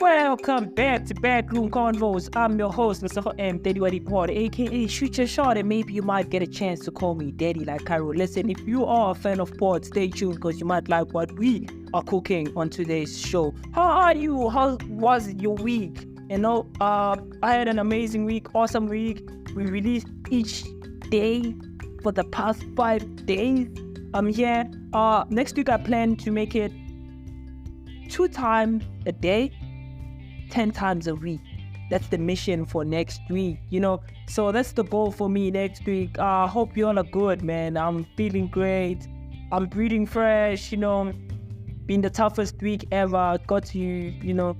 Welcome back to Backroom Convos. I'm your host, Lesego M, Daddy Waddy Pod, aka Shoot Your Shot, and maybe you might get a chance to call me Daddy like Cairo. Listen, if you are a fan of pod, stay tuned because you might like what we are cooking on today's show. How are you? How was your week? I had an amazing week, awesome week. We released each day for the past 5 days. Next week I plan to make it 2 times a day, 10 times a week. That's the mission for next week, so that's the goal for me next week. I hope you all are good, man. I'm feeling great. I'm breathing fresh, been the toughest week ever. Got to,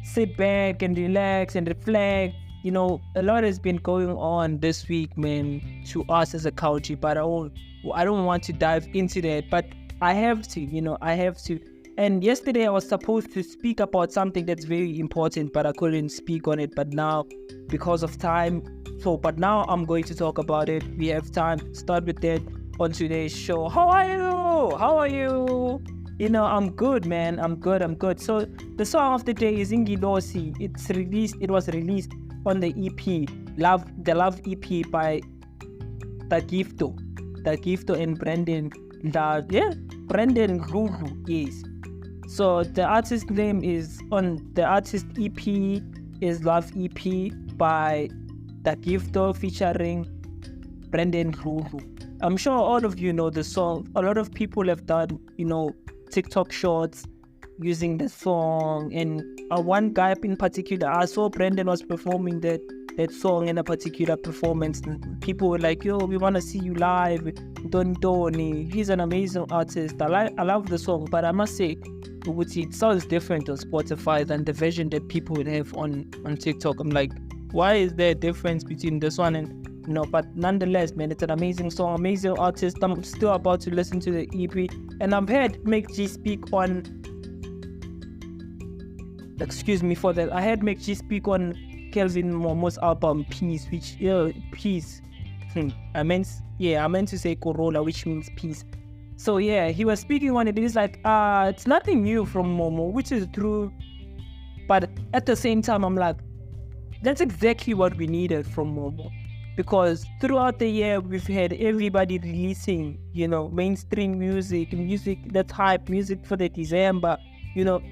sit back and relax and reflect. A lot has been going on this week, man, to us as a country, but I don't want to dive into that, but I have to. And yesterday I was supposed to speak about something that's very important, but I couldn't speak on it. But now, because of time, but now I'm going to talk about it. We have time. Start with that on today's show. How are you? I'm good, man. I'm good. So the song of the day is Ingilosi. It was released on the EP, the Love EP by Dagifto and Brendan. Brendan Ruru, yes. So the artist name is on the artist EP is Love EP by Dagifto featuring Brendan Ruru. I'm sure all of you know the song. A lot of people have done, TikTok shorts using the song. And one guy in particular, I saw Brendan was performing that song in a particular performance. And people were like, yo, we want to see you live. Don. He's an amazing artist. I love the song, but I must say, it sounds different on Spotify than the version that people would have on TikTok. I'm like, why is there a difference between this one and but nonetheless, man, it's an amazing song, amazing artist. I'm still about to listen to the EP, and I've heard Make G speak on. Excuse me for that. I heard Make G speak on Kelvin Momo's album Peace, which Peace. I meant to say Corolla, which means peace. So yeah, he was speaking on it. It's like it's nothing new from Momo, which is true. But at the same time, I'm like, that's exactly what we needed from Momo. Because throughout the year, we've had everybody releasing, mainstream music that's hype, music for the December,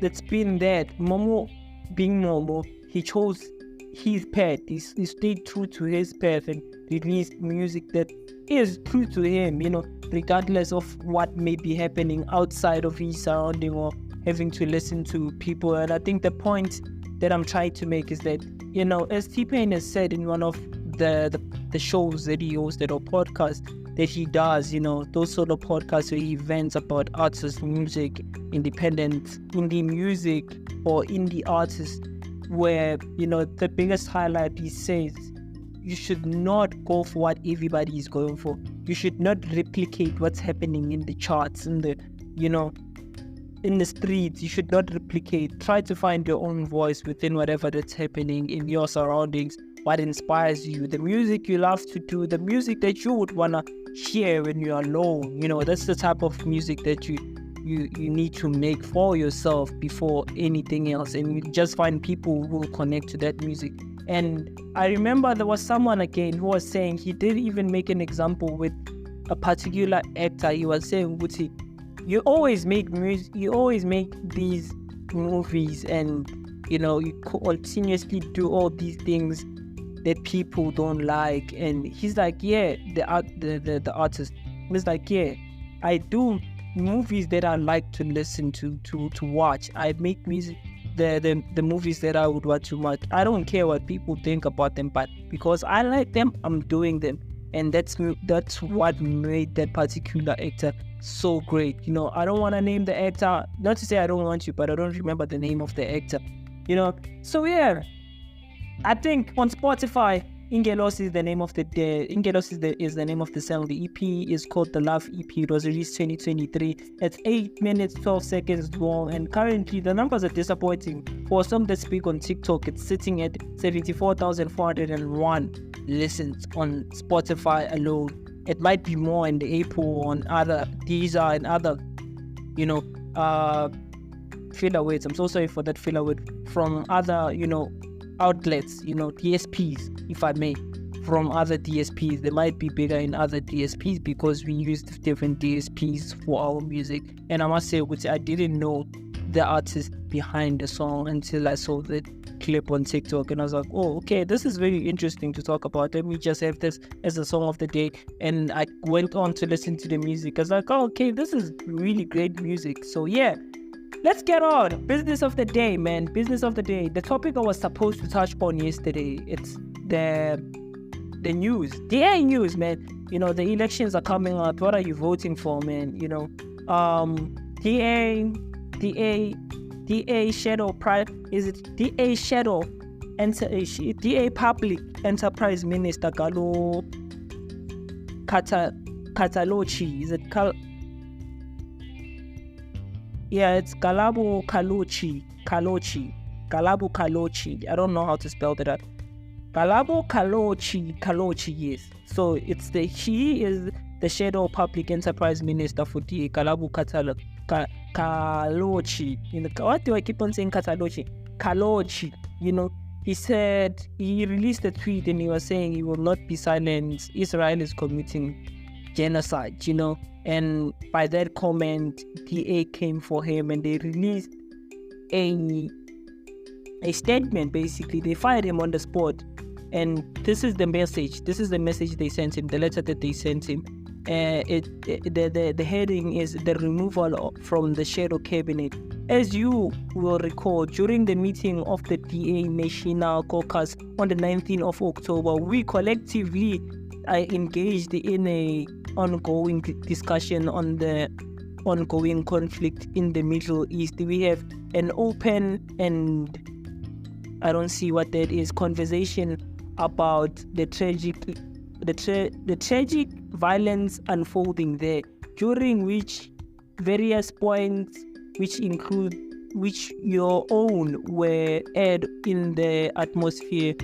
that's been that. Momo, being Momo, he chose his path. He stayed true to his path and released music that is true to him, regardless of what may be happening outside of his surrounding or having to listen to people. And I think the point that I'm trying to make is that, as T-Pain has said in one of the shows that he hosted or podcasts that he does, those sort of podcasts where he vents about artists, music, indie music or indie artists, where, the biggest highlight, he says, you should not go for what everybody is going for. You should not replicate what's happening in the charts, in the streets. You should not replicate. Try to find your own voice within whatever that's happening in your surroundings. What inspires you, the music you love to do, the music that you would want to hear when you're alone. That's the type of music that you need to make for yourself before anything else. And you just find people who will connect to that music. And I remember there was someone again who was saying, he did even make an example with a particular actor. He was saying, Wuti, you always make music, you always make these movies, and you continuously do all these things that people don't like. And he's like, yeah, the artist was like, yeah, I do movies that I like to listen to watch. I make music, the movies that I would watch to watch. I don't care what people think about them, but because I like them, I'm doing them. And that's what made that particular actor so great. I don't want to name the actor, not to say I don't want to, but I don't remember the name of the actor. So yeah, I think on Spotify, Ingelos is the name of is the name of the song. The EP is called The Love EP. It was released 2023. It's 8 minutes 12 seconds long, and currently the numbers are disappointing. For some that speak on TikTok, it's sitting at 74,401 listens on Spotify alone. It might be more in the Apple, on other Deezer and other filler words. I'm so sorry for that filler word from other, outlets, DSPs, if I may, from other DSPs. They might be bigger in other DSPs because we use different DSPs for our music. And I must say, which I didn't know the artist behind the song until I saw the clip on TikTok, and I was like, oh, okay, this is very interesting to talk about. Let me just have this as a song of the day. And I went on to listen to the music. I was like, oh, okay, this is really great music. So yeah, let's get on. Business of the day, man. Business of the day. The topic I was supposed to touch on yesterday, it's the news. DA news, man. The elections are coming up. What are you voting for, man? DA Shadow Prime, is it DA Shadow DA Public Enterprise Minister Galo Katalochi, is it it's Galabo Kalochi. I don't know how to spell that out. Galabo Kalochi, yes. So he is the Shadow Public Enterprise Minister for DA Galabo Kalochi. What do I keep on saying Katalochi? Kalochi. He said, he released a tweet and he was saying he will not be silent. Israel is committing genocide, and by that comment, DA came for him and they released a statement. Basically, they fired him on the spot, and this is the message. This is the message they sent him. The letter that they sent him. The heading is the removal from the shadow cabinet. As you will recall, during the meeting of the DA National Caucus on the 19th of October, we collectively engaged in a ongoing discussion on the ongoing conflict in the Middle East. We have an open and I don't see what that is conversation about the tragic violence unfolding there, during which various points which your own were aired in the atmosphere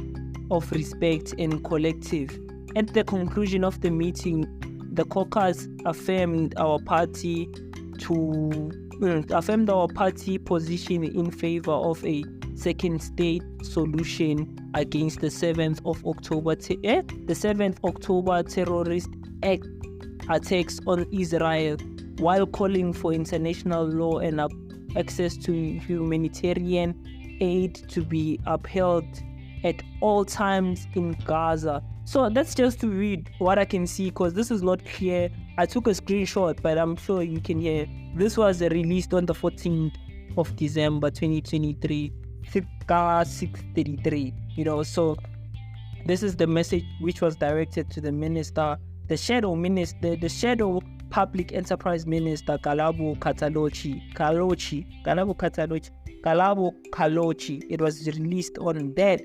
of respect and collective. At the conclusion of the meeting, the caucus affirmed our party position in favor of a second state solution against the 7th of October terrorist attacks on Israel, while calling for international law and access to humanitarian aid to be upheld at all times in Gaza. So that's just to read what I can see, because this is not clear. I took a screenshot, but I'm sure you can hear. This was released on the 14th of December 2023, 6:33. So this is the message which was directed to the minister, the shadow public enterprise minister, Galabo Kalochi. It was released on that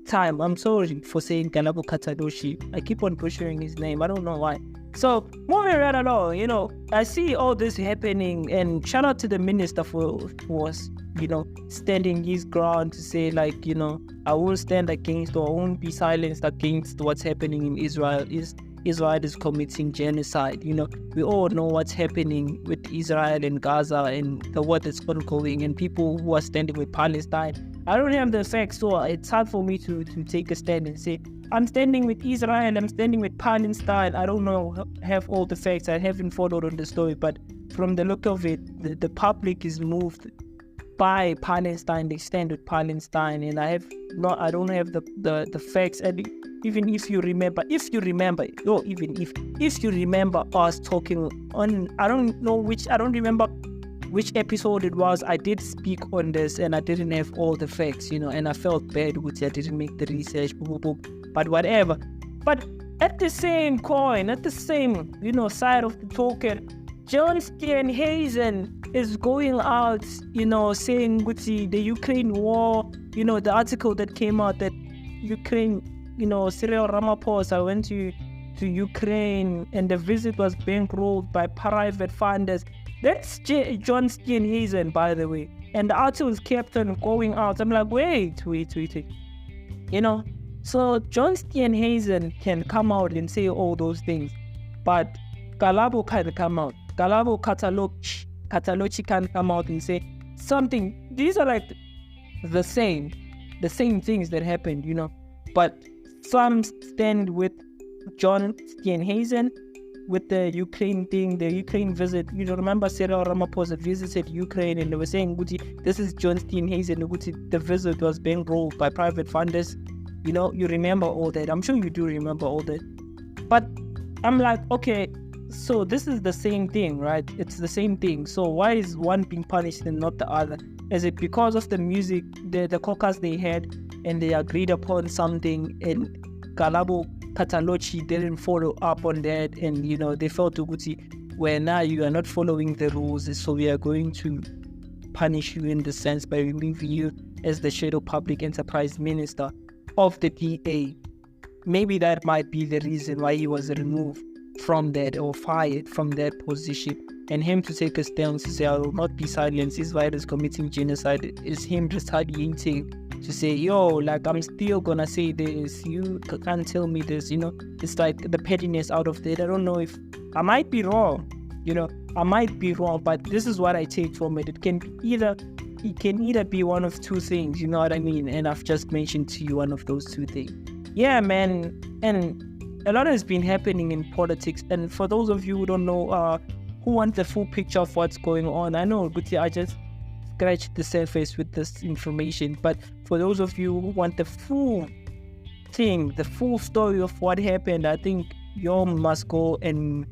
time. I'm sorry for saying Galabo Katalochi. I keep on butchering his name. I don't know why. So moving right along, I see all this happening, and shout out to the minister for standing his ground to say, I won't stand against, or I won't be silenced against what's happening in Israel. Israel is committing genocide. We all know what's happening with Israel and Gaza and the war that's ongoing, and people who are standing with Palestine. I don't have the facts, so it's hard for me to take a stand and say, I'm standing with Israel, I'm standing with Palestine. I don't have all the facts. I haven't followed on the story, but from the look of it, the public is moved by Palestine. They stand with Palestine, and if facts. And even if you remember us talking on, I don't remember which episode it was. I did speak on this, and I didn't have all the facts, and I felt bad which I didn't make the research, but whatever. But at the same coin, at the same, side of the token, John Steenhuisen is going out, saying with the Ukraine war, the article that came out that Ukraine, Cyril Ramaphosa went to Ukraine and the visit was bankrolled by private funders. That's John Steenhuisen, by the way. And the articles kept on going out. I'm like, wait. So John Steenhuisen can come out and say all those things, but Galabo can't come out. Galabo Katalochi can come out and say, something. These are like the same things that happened, you know. But some stand with John Steenhuisen with the Ukraine thing, the Ukraine visit. You know, remember Cyril Ramaphosa visited Ukraine and they were saying, this is John Steenhuisen, the visit was being rolled by private funders. You know, you remember all that. I'm sure you do remember all that. But I'm like, okay, so this is the same thing, right? It's the same thing. So why is one being punished and not the other? Is it because of the music, the caucus they had, and they agreed upon something, and Kalabo Katalochi didn't follow up on that, and you know they felt Uguti, where now you are not following the rules, so we are going to punish you in the sense by removing you as the shadow public enterprise minister of the DA. Maybe that might be the reason why he was removed from that or fired from that position. And him to take a stance to say, I will not be silenced, this virus is committing genocide, is him retaliating to say, yo, like, I'm still gonna say this, you can't tell me this, you know. It's like the pettiness out of that. I don't know if I might be wrong, you know, I might be wrong, but this is what I take from it. It can either be one of two things, you know what I mean? And I've just mentioned to you one of those two things. Yeah, man. And a lot has been happening in politics. And for those of you who don't know, who want the full picture of what's going on, I know, Guti, I just scratched the surface with this information. But for those of you who want the full thing, the full story of what happened, I think you must go and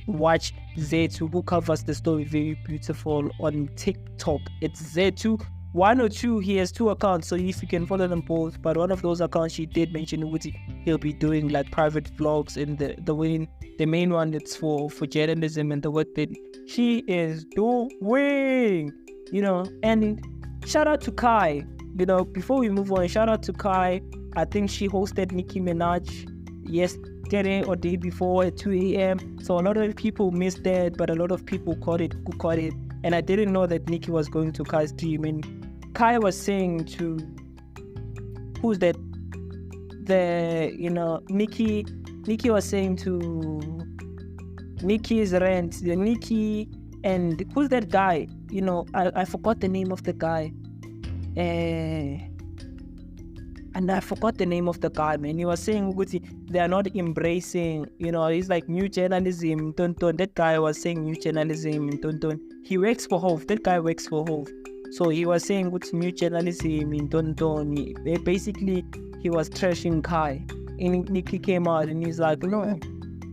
watch Zetu, who covers the story very beautiful on TikTok. It's Zetu 102. He has 2 accounts, so if you can follow them both. But one of those accounts, she did mention he'll be doing like private vlogs, and the main one, it's for journalism and the work that she is doing, you know. And shout out to Kai, you know, before we move on, shout out to Kai. I think she hosted Nicki Minaj yesterday or day before at 2 a.m. So a lot of people missed that, but a lot of people caught it. And I didn't know that Nicki was going to Kai's stream. And Kai was saying to, who's that? Nicki was saying to Nicki's rent, Nicki, and who's that guy? You know, I forgot the name of the guy. And I forgot the name of the guy, man. He was saying they are not embracing, you know, he's like new journalism, Tonton. That guy was saying new journalism, Tonton. He works for Hove. That guy works for Hove. So he was saying new journalism in Tonton. Basically, he was trashing Kai. And Nicki came out and he's like, no,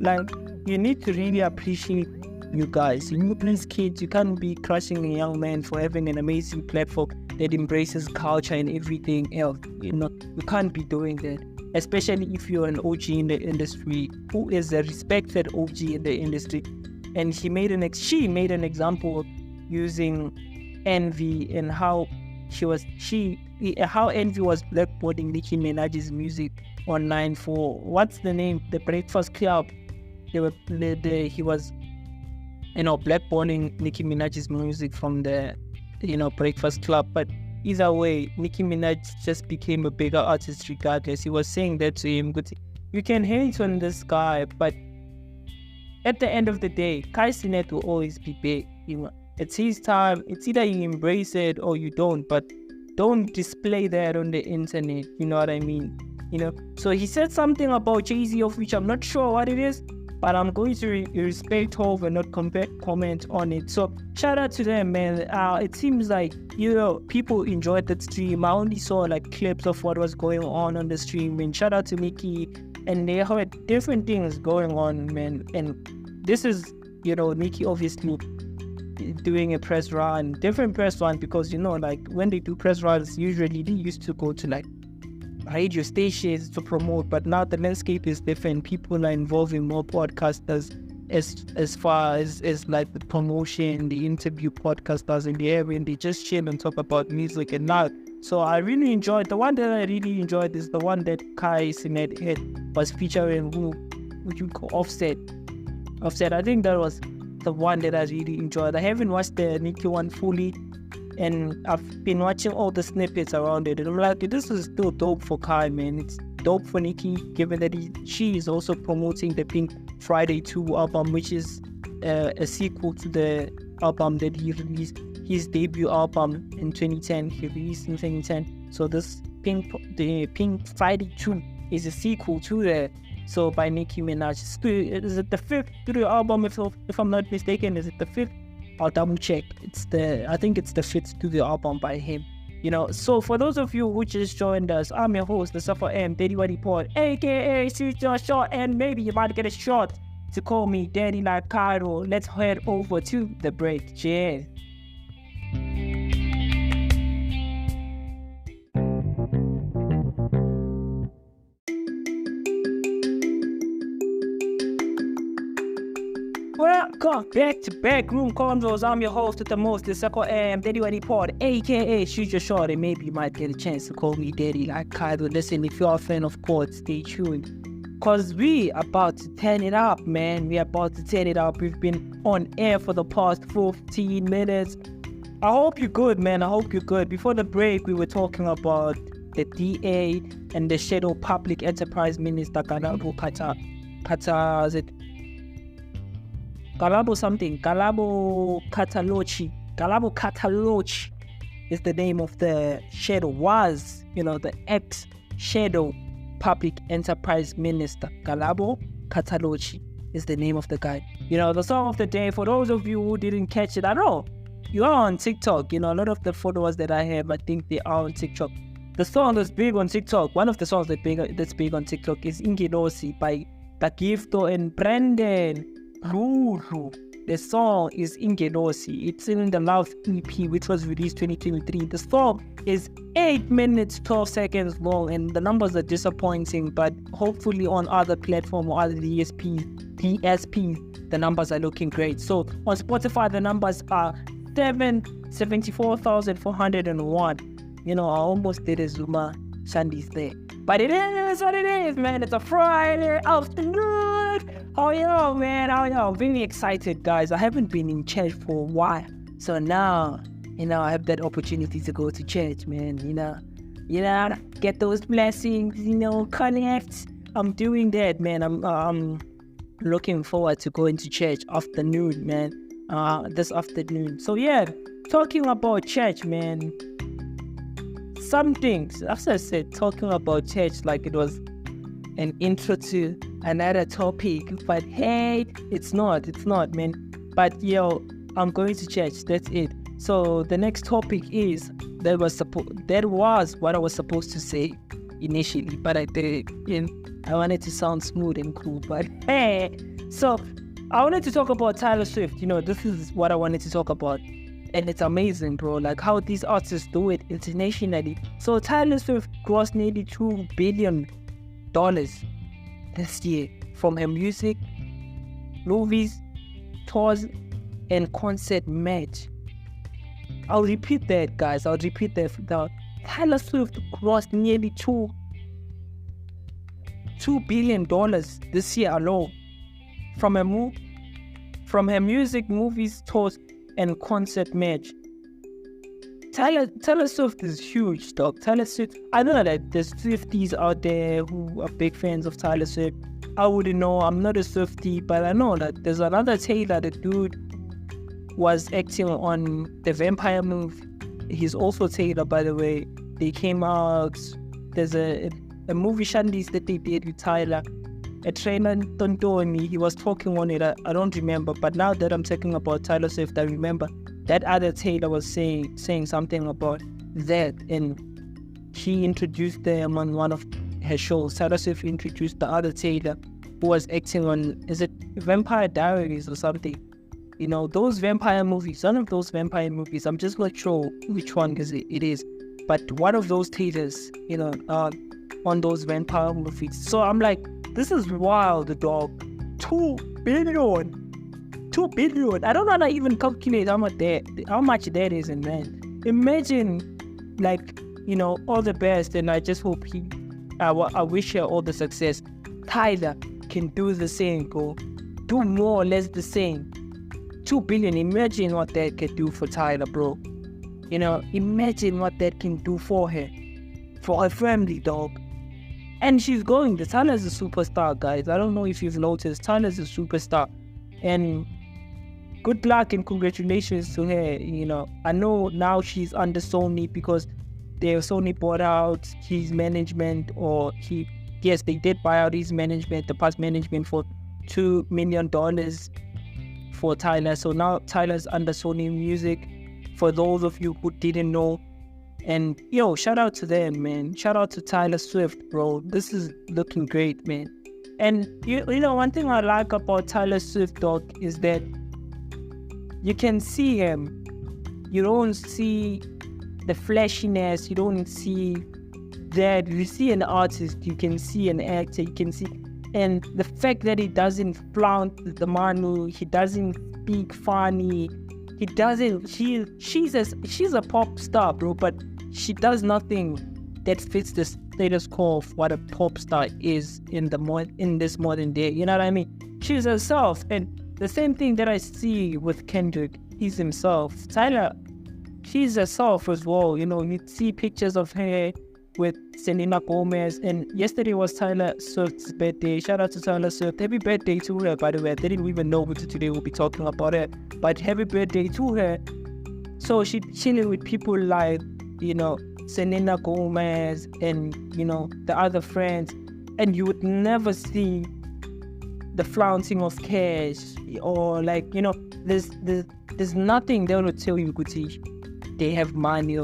like, you need to really appreciate you guys. You please, kids, you can't be crushing a young man for having an amazing platform that embraces culture and everything else. You know, you can't be doing that, especially if you're an OG in the industry, who is a respected OG in the industry. And she made an example using Envy and how Envy was blackboarding Nicki Minaj's music online for what's the name, the Breakfast Club. He was, you know, blackballing Nicki Minaj's music from the, you know, Breakfast Club. But either way, Nicki Minaj just became a bigger artist regardless. He was saying that to him, you can hate on this guy, but at the end of the day, Kai Cenet will always be big. You know, it's his time. It's either you embrace it or you don't, but don't display that on the internet. You know what I mean? You know, so he said something about Jay-Z, of which I'm not sure what it is, but I'm going to respect Hove and not comment on it. So shout out to them, man. It seems like, you know, people enjoyed that stream. I only saw like clips of what was going on the stream. And shout out to Nicki, and they had different things going on, man. And this is, you know, Nicki obviously doing a press run, different press run, because, you know, like when they do press runs, usually they used to go to like radio stations to promote, but now the landscape is different. People are involving more podcasters as far as like the promotion, the interview podcasters in the area, and they just chill and talk about music and now. So I really enjoyed, the one that I really enjoyed is the one that Kai Cenet had, was featuring would you call Offset. I think that was the one that I really enjoyed. I haven't watched the Nicki one fully, and I've been watching all the snippets around it, and I'm like, this is still dope for Kai, man. It's dope for Nicki, given that she is also promoting the Pink Friday 2 album, which is a sequel to the album that he released. his debut album in 2010. He released in 2010. So the Pink Friday 2 is a sequel to that. So by Nicki Minaj. Is it the 5th studio album? If I'm not mistaken, is it the 5th? I'll double check. I think it's the 5th studio album by him. So for those of you who just joined us, I'm your host, Lesego M, Daddy Waddy Pod, aka Shoot Your Shot, and maybe you might get a shot to call me Daddy like Cairo. Let's head over to the break. Cheers. Welcome back to Backroom Convos. I'm your host with the most, Lesego M, Daddy Waddy Pod, aka Shoot Your Shot, and maybe you might get a chance to call me Daddy like Cairo. Listen, if you're a fan of sports, stay tuned, cause we about to turn it up, man. We about to turn it up. We've been on air for the past 15 minutes. I hope you're good, man. I hope you're good. Before the break, we were talking about the DA and the Shadow Public Enterprise Minister Galabo Cataloci is the name of the shadow, was, the ex-shadow public enterprise minister. Galabo Cataloci is the name of the guy. The song of the day, for those of you who didn't catch it, I know you are on TikTok. A lot of the followers that I have, I think they are on TikTok. The song that's big on TikTok, one of the songs that's big on TikTok is Ingelosi by Takifto and Brandon. The song is Ingelosi. It's in the Love EP, which was released 2023. The song is 8 minutes 12 seconds long, and the numbers are disappointing, but hopefully on other platforms or other DSPs, the numbers are looking great. So on Spotify, the numbers are 74,401. I almost did a Zuma Shandy's there. But it is what it is, man. It's a Friday afternoon. Oh, man. I'm very excited, guys. I haven't been in church for a while. So now, I have that opportunity to go to church, man. Get those blessings, connect. I'm doing that, man. I'm looking forward to going to church afternoon, man. This afternoon. So, yeah, talking about church, man. Some things, as I said, talking about church like it was an intro to another topic, but hey, it's not, man. But I'm going to church, that's it. So the next topic is, that was what I was supposed to say initially, but I did it. I wanted to sound smooth and cool, but hey. So I wanted to talk about Taylor Swift. This is what I wanted to talk about. And it's amazing, bro, like how these artists do it internationally. So Taylor Swift grossed nearly $2 billion this year from her music, movies, tours, and concert match. I'll repeat that, guys. Taylor Swift grossed nearly $2 billion this year alone from her music, movies, tours, and concert match. Taylor Swift is huge, dog. Taylor Swift, I know that there's Swifties out there who are big fans of Taylor Swift. I wouldn't know, I'm not a Swiftie, but I know that there's another Taylor, the dude was acting on the vampire movie. He's also Taylor, by the way. They came out, there's a movie Shandy's that they did with Tyler. A trailer Tontoni, he was talking on it, I don't remember, but now that I'm talking about Taylor Swift, I remember that other Taylor was saying something about that, and she introduced them on one of her shows. Taylor Swift introduced the other Taylor who was acting on, is it Vampire Diaries or something? Those vampire movies, one of those vampire movies, I'm just not sure which one it is, but one of those Taylors, on those vampire movies. So I'm like, this is wild, dog. 2 billion. I don't know how to even calculate how much that is, and man. Imagine, all the best, and I just hope I wish her all the success. Tyler can do the same, bro. Do more or less the same. 2 billion. Imagine what that can do for Tyler, bro. Imagine what that can do for her family, dog. And she's going. Tyler's a superstar, guys. I don't know if you've noticed. Tyler's a superstar. And good luck and congratulations to her. You know, I know now she's under Sony because Sony bought out his management, or yes, they did buy out his management, the past management, for $2 million for Tyler. So now Tyler's under Sony Music, for those of you who didn't know. And yo, shout out to them, man. Shout out to Tyler Swift, bro. This is looking great, man. And you know, one thing I like about Tyler Swift, dog, is that you can see him. You don't see the flashiness. You don't see that. You see an artist. You can see an actor. You can see, and the fact that he doesn't flaunt the manu. He doesn't speak funny. He doesn't. She's a pop star, bro. But she does nothing that fits the status quo of what a pop star is in this modern day. You know what I mean? She's herself, and the same thing that I see with Kendrick, he's himself. Tyler, she's herself as well. You know, you see pictures of her with Selena Gomez, and yesterday was Tyler Swift's birthday. Shout out to Tyler Swift. Happy birthday to her, by the way. I didn't even know what today we'll be talking about her, but happy birthday to her. So she's chilling with people like, you know, Selena Gomez and, you know, the other friends, and you would never see the flaunting of cash, or like, you know, there's nothing that will tell you Gucci they have money.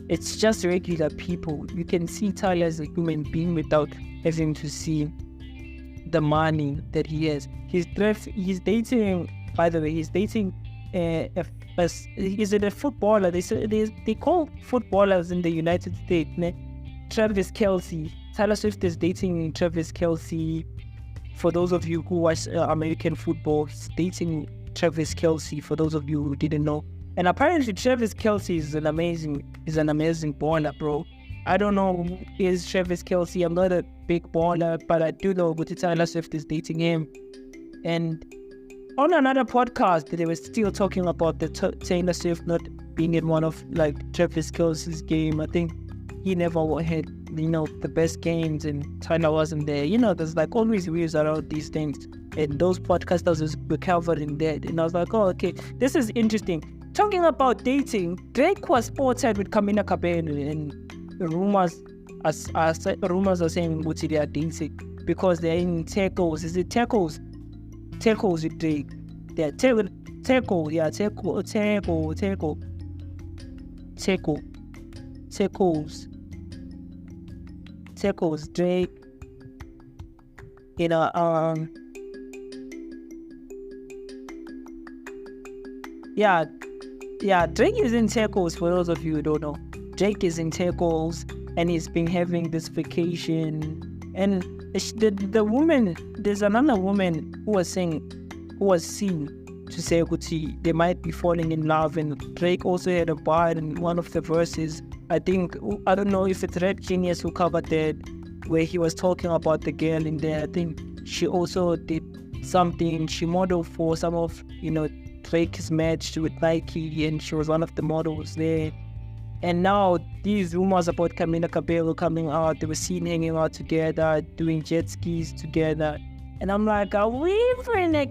It's just regular people. You can see Tyler as a human being without having to see the money that he has. He's dating, by the way, he's dating is it a footballer? They call footballers in the United States, Travis Kelce. Tyler Swift is dating Travis Kelce. For those of you who watch American football, he's dating Travis Kelce, for those of you who didn't know. And apparently Travis Kelce is an amazing baller, bro. I don't know who is Travis Kelce. I'm not a big baller, but I do know that Tyler Swift is dating him. And on another podcast, they were still talking about the Taylor Swift not being in one of like Travis Kelce's game. I think he never had, you know, the best games, and Tyler wasn't there. You know, there's like always rules around these things, and those podcasters were covered in that. And I was like, oh, okay, this is interesting. Talking about dating, Drake was spotted with Camila Cabello, and rumors are saying what they are dating because they're in Turkos. Is it Turkos? Turkos with Drake. They're Turko, yeah, Turkos, Drake. You know, yeah, Drake is in Turkos, for those of you who don't know. Drake is in Turkos, and he's been having this vacation. And the woman, there's another woman who was seen to say Gucci, they might be falling in love. And Drake also had a bar in one of the verses. I don't know if it's Red Genius who covered that, where he was talking about the girl in there. I think she also did something. She modeled for some of, you know, Drake's match with Nike, and she was one of the models there. And now these rumors about Camila Cabello coming out, they were seen hanging out together, doing jet skis together. And I'm like, are we finna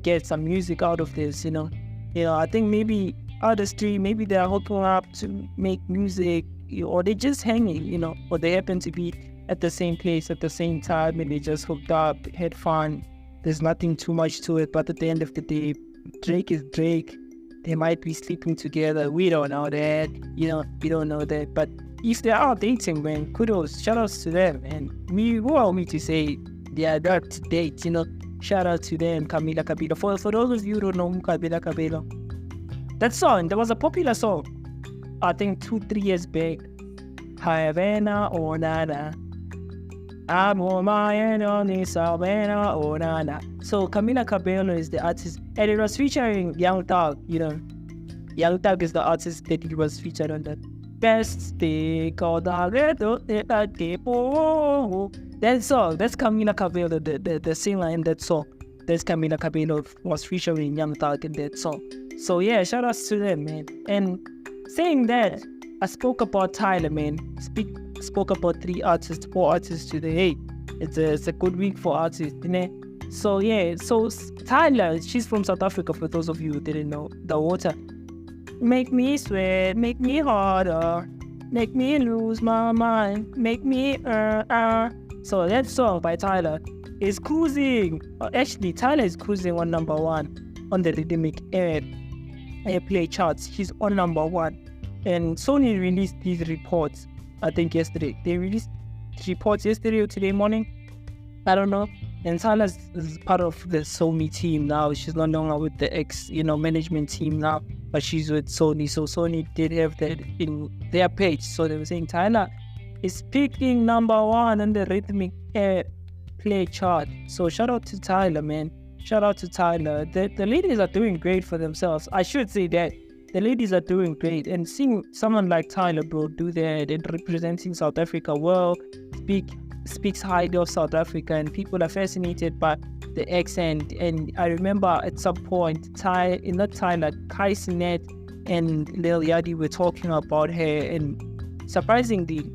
get some music out of this, you know? You know, I think maybe artistry, maybe they're hooking up to make music, or they're just hanging, you know, or they happen to be at the same place at the same time, and they just hooked up, had fun. There's nothing too much to it, but at the end of the day, Drake is Drake. They might be sleeping together. We don't know that. You know, we don't know that. But if they are dating, man, kudos, shout outs to them. And who are we to say they are not to date, you know? Shout out to them, Camila Cabello. For those of you who don't know Camila Cabello, that song, there was a popular song, I think 2-3 years back. Havana or Nana. I'm on my end on this Havana or Nana. So Camila Cabello is the artist, and it was featuring Young Thug, you know. Young Thug is the artist that he was featured on that. Best thing called that song, that's Camila Cabello, the singer in that song. That's Camila Cabello was featuring Young Thug in that song. So yeah, shout outs to them, man. And saying that, I spoke about Tyler, man. Spoke about 4 artists today. Hey, it's a good week for artists, you know. So yeah, Tyler, she's from South Africa. For those of you who didn't know, the water make me sweat, make me harder, make me lose my mind, make me So that song by Tyler is cruising. Actually, Tyler is cruising on number 1 on the rhythmic airplay charts. She's on number 1. And Sony released these reports, I think yesterday. They released reports yesterday or today morning. I don't know. And Tyler is part of the Sony team now. She's no longer with the management team now, but she's with Sony. So Sony did have that in their page. So they were saying Tyler is picking number 1 on the rhythmic airplay chart. So shout out to Tyler, man. Shout out to Tyler. The ladies are doing great for themselves. I should say that. The ladies are doing great. And seeing someone like Tyler, bro, do that and representing South Africa well, speaks highly of South Africa, and people are fascinated by the accent. And I remember at some point, Kai Cenet and Lil Yachty were talking about her, and surprisingly,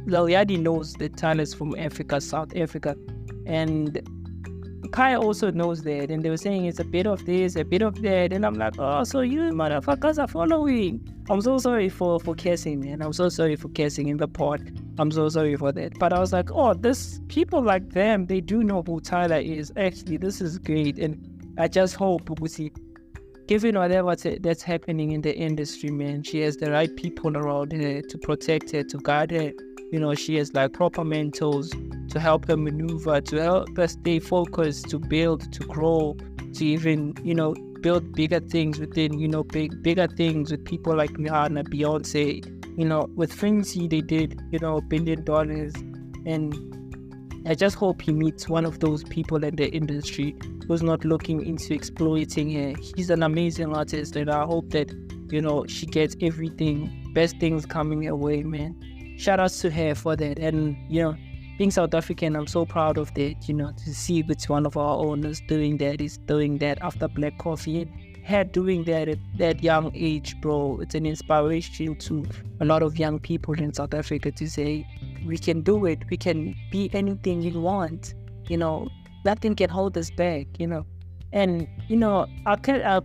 Lil Yachty knows that Tyler's from Africa, South Africa, and Kai also knows that, and they were saying it's a bit of this, a bit of that, and I'm like, oh, so you motherfuckers are following. I'm so sorry for cursing, man. I'm so sorry for cursing in the pod. I'm so sorry for that. But I was like, oh, people like them, they do know who Tyler is. Actually, this is great, and I just hope we see, given whatever that's happening in the industry, man, she has the right people around her to protect her, to guide her. She has like proper mentors to help her maneuver, to help her stay focused, to build, to grow, to even, build bigger things within, bigger things with people like Rihanna, Beyonce, with Frenzy, they did, $1 billion. And I just hope he meets one of those people in the industry who's not looking into exploiting her. He's an amazing artist, and I hope that, she gets everything, best things coming her way, man. Shout outs to her for that. And, being South African, I'm so proud of that, to see which one of our owners doing that after Black Coffee. Her doing that at that young age, bro, it's an inspiration to a lot of young people in South Africa to say, we can do it. We can be anything you want. Nothing can hold us back, And,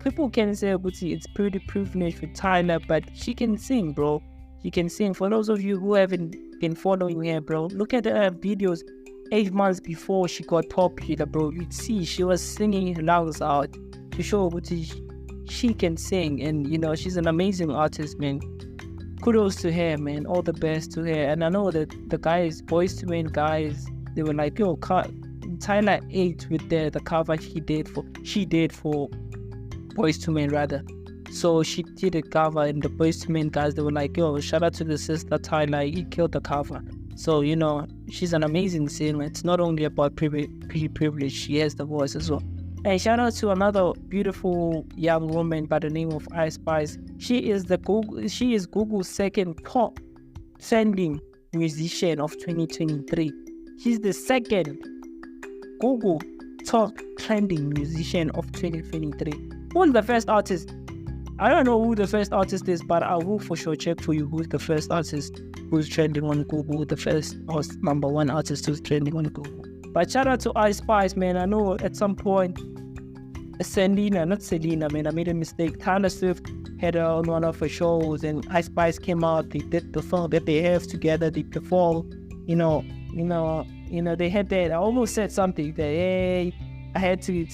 people can say, it's pretty privileged with Tyler, but she can sing, bro. She can sing. For those of you who haven't been following her, bro, look at her videos 8 months before she got popular, bro. You'd see she was singing her lungs out to show what she can sing. And, she's an amazing artist, man. Kudos to her, man. All the best to her. And I know that the guys, Boyz II Men guys, they were like, yo, Tyler ate with the cover she did for Boyz II Men, rather. So she did a cover, and the Boyz II Men guys, they were like, yo, shout out to the sister Tyler, he killed the cover. So, she's an amazing singer. It's not only about privilege, she has the voice as well. And shout out to another beautiful young woman by the name of Ice Spice. She is Google's second top trending musician of 2023. She's the second Google top trending musician of 2023. Who's the first artist? I don't know who the first artist is, but I will for sure check for you who's the first artist who's trending on Google, the first or number 1 artist who's trending on Google. But shout out to Ice Spice, man. I know at some point, Selena, man, I made a mistake. Taylor Swift had her on one of her shows, and Ice Spice came out. They did the song that they have together. They performed, they had that. I almost said something that, hey, I had to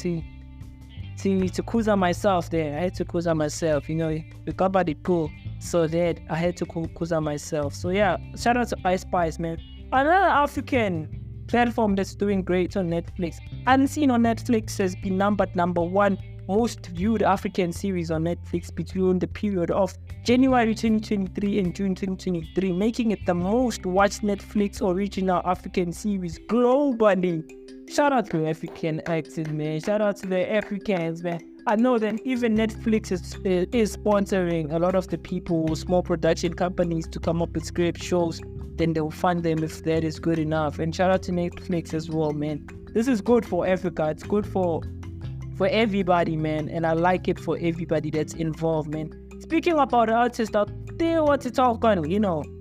kuza myself there. I had to kuza myself, we got by the pool, so that I had to kuza myself. So yeah, shout out to Ice Spice, man. Another African platform that's doing great on Netflix. Unseen on Netflix has been number 1 most viewed African series on Netflix between the period of January 2023 and June 2023, making it the most watched Netflix original African series globally. Shout out to African actors, man. Shout out to the Africans, man. I know that even Netflix is sponsoring a lot of the people, small production companies, to come up with script shows. Then they'll fund them if that is good enough. And shout out to Netflix as well, man. This is good for Africa. It's good for everybody, man. And I like it for everybody that's involved, man. Speaking about artists out there, what to talk on,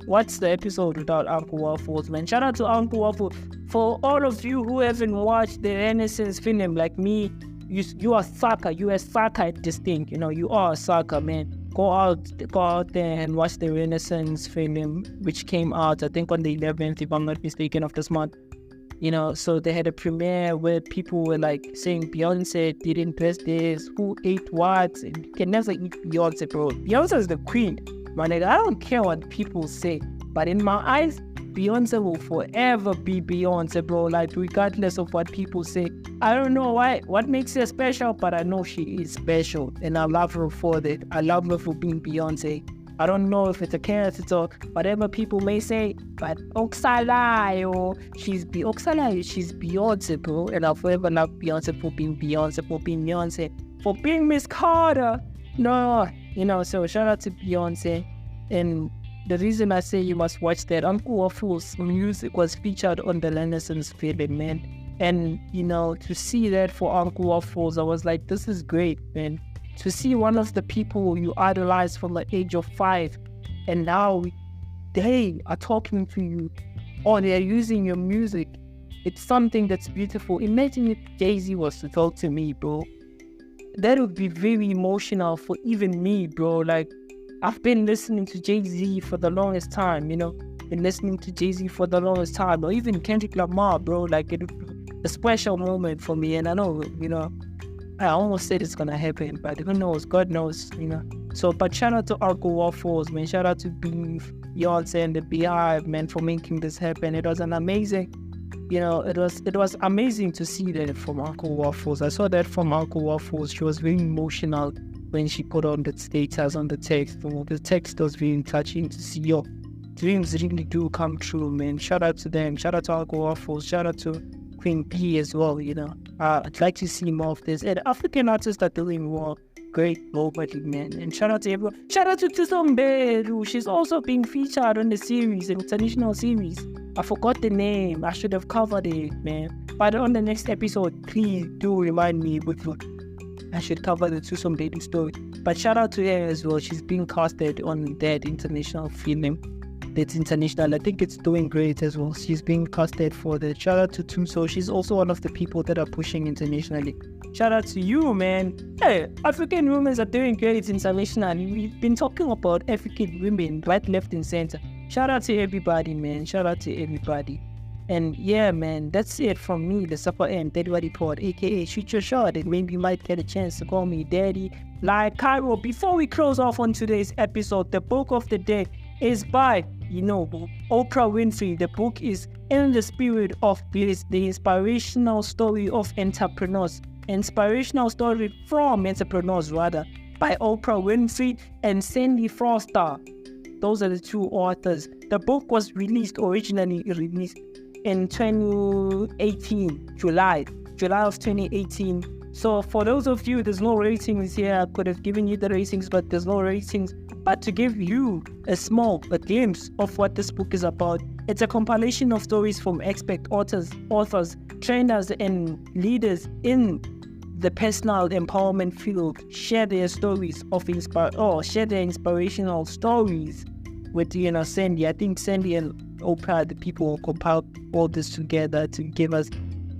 what's the episode without Uncle Waffles, man? Shout out to Uncle Waffle For all of you who haven't watched the Renaissance film, like me, you are sucker. You are a sucker at this thing. You are a sucker, man. Go out there and watch the Renaissance film, which came out, I think, on the 11th, if I'm not mistaken, of this month. So they had a premiere where people were like saying Beyonce didn't dress this, who ate what, and you can never eat Beyonce, bro. Beyonce is the queen, my nigga. I don't care what people say, but in my eyes, Beyonce will forever be Beyonce, bro. Like, regardless of what people say. I don't know what makes her special, but I know she is special, and I love her for that. I love her for being Beyonce. I don't know if it's a character or whatever people may say, but Oxalayo, she's Beyonce, bro. And I'll forever love Beyonce for being Beyonce, for being Miss Carter. No, so shout out to Beyonce. And the reason I say you must watch that, Uncle Waffle's music was featured on the Renaissance film, man. And, to see that for Uncle Waffles, I was like, this is great, man. To see one of the people you idolized from the age of 5, and now they are talking to you, or they're using your music. It's something that's beautiful. Imagine if Jay-Z was to talk to me, bro. That would be very emotional for even me, bro. Like, I've been listening to Jay-Z for the longest time, been listening to Jay-Z for the longest time, or even Kendrick Lamar, bro. Like, it would be a special moment for me, and I know, I almost said it's gonna happen, but who knows? God knows, So, but shout out to Uncle Waffles, man. Shout out to Beef, Beyonce, and the Beehive, man, for making this happen. It was an amazing, it was amazing to see that from Uncle Waffles. I saw that from Uncle Waffles. She was very emotional when she put on the status on the text. The text was very touching to see your dreams really do come true, man. Shout out to them. Shout out to Uncle Waffles. Shout out to Queen P as well, I'd like to see more of this. And African artists are doing more great globally, man. And shout out to everyone. Shout out to Tsomberu. She's also being featured on the series, an international series. I forgot the name. I should have covered it, man. But on the next episode, please do remind me I should cover the Tsomberu story. But shout out to her as well. She's being casted on that international film. That's international. I think it's doing great as well. She's being casted for that. Shout out to Tumso. She's also one of the people that are pushing internationally. Shout out to you, man. Hey, African women are doing great internationally. We've been talking about African women right, left, and center. Shout out to everybody, man. Shout out to everybody. And yeah, man, that's it from me, the Lesego M, Daddy Report, aka Shoot Your Shot, and maybe you might get a chance to call me Daddy. Like Cairo, before we close off on today's episode, the book of the day is by Oprah Winfrey. The book is In the Spirit of Bliss, the inspirational story of entrepreneurs. Inspirational story from entrepreneurs, rather, by Oprah Winfrey and Sandy Foster. Those are the two authors. The book was originally released in 2018, July of 2018. So for those of you, there's no ratings here. I could have given you the ratings, but there's no ratings. But to give you a glimpse of what this book is about, it's a compilation of stories from expert authors, trainers, and leaders in the personal empowerment field. Share their stories share their inspirational stories with Sandy. I think Sandy and Oprah, the people who compiled all this together to give us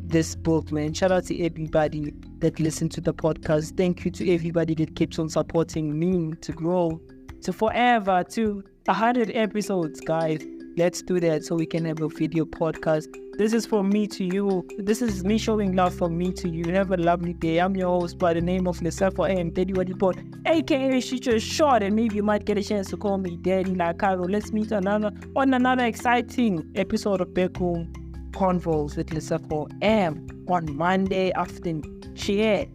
this book, man. Shout out to everybody that listened to the podcast. Thank you to everybody that keeps on supporting me to grow to forever, to 100 episodes, guys. Let's do that so we can have a video podcast. This is from me to you. This is me showing love from me to you. Have a lovely day. I'm your host by the name of Lesego M, Daddy Report, aka Shoot Your Shot, and maybe you might get a chance to call me Daddy like Cairo. Let's meet on another exciting episode of Backroomconvo with Lesego M on Monday afternoon. Cheers.